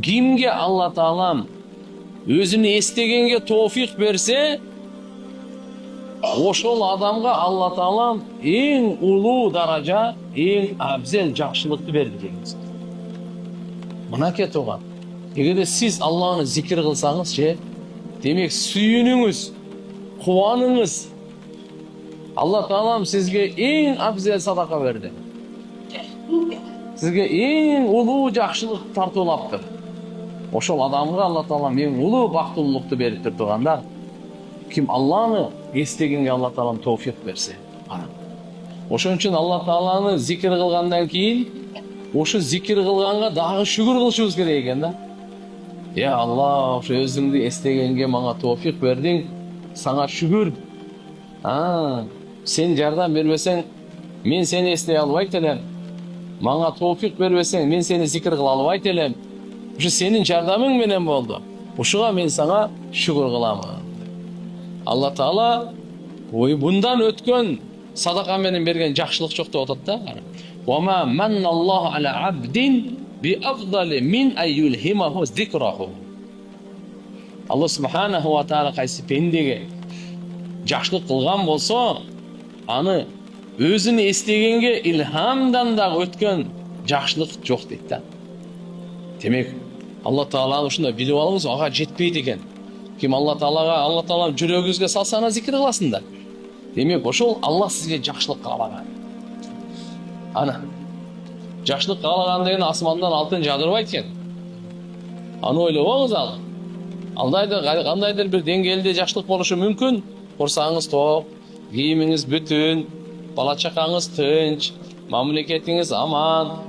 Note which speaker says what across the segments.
Speaker 1: Kimge Allah Taalam özünü estegenge tawfiq berse, oşol adamga Allah Taalam en ulu daraja, en abzel жақшылыкты berdi degeniz. Mına ketoğan. Egerde siz Allah'ını zikir kılsanız demek suyununuz, kuvanınız, Allah Taalam sizge en abzel sadaka verdi. Sizge en ulu жақшылык tartılaptır. Oşol adamga Allah Taalam en ulu baktululuktu beriptir turganda, kim Allah'ını estegenge Allah Taalam tawfiq berse. Oşon üçün Allah Taala'nı zikir kılgandan keyin, oşu zikir kılganга dagы şükür kılışыбыз керек экен да. Ya Allah, oşu özüңdü estegenge manga tawfiq berdiň, sana şükür. Sen jardam berбесең, men seni estey alбайт элем. Manga tawfiq berбесең, men seni zikir kıla alбайт элем. Oşu senin jardamың menen boldu. Oşuga men sana şükür kılamын. Allah Taala bundan ötkön sadaka menen bergen жақшылык жок деп атат да. Wa ma manna Allahu ala abdin bi afdali min ayyulhimahu zikrahu. Allah subhanahu wa taala kayсы pendege жақшылык kılgan bolsa, аны özünü estегенге ilhamdan da ötkön жақшылык жок дейт да. Demek Allah Taala ушунда билип алыңыз, ага жетпейт экен. Kim Allah Taala жүрөгүңүзгө салсана зикир кыласыңдар. Demek oşol Allah sizge жақшылык калаган. Ana. Жақшылык калаган деген асмандан алтын жадырбайт экен. Аны ойлобоңуз ал. Кандайдыр бир деңгээлде жақшылык болушу мүмкүн. Курсаңыз ток, кийимиңиз бүтүн, бала чакаңыз тынч, мамлекетиңиз аман,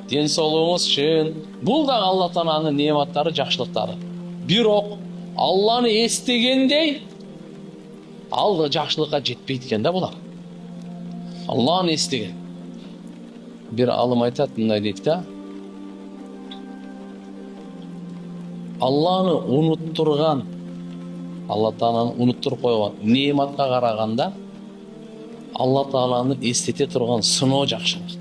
Speaker 1: ден соолугуңуз чын. Бул да Allah Тааланын неаматтары, жақшылыктары. Бирок Алланы эстегендей ал да жақшылыкка жетпейт экен да булар. Алланы эстеген. Бир алым айтат, мындай дейт да. Алланы унуттурган, Allah Тааланы унуттуруп койгон неаматка караганда Allah Тааланы эстете турган сыноо жакшыраак дейт.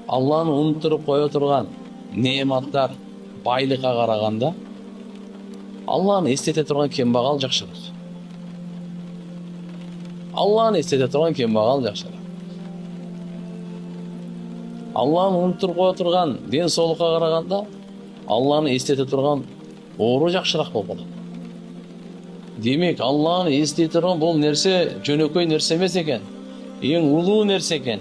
Speaker 1: Алланы унуттуруп кое турган неаматтар, байлыкка караганда Алланы эстете турган кембагал жакшыраак. Алланы эстете турган кембагал жакшыраак. Алланы унуттуруп кое турган ден соолукка караганда Алланы эстете турган оору жакшыраак болуп калат. Демек Алланы эстете турган бул нерсе жөнөкөй нерсе эмес экен. Эң улуу нерсе экен.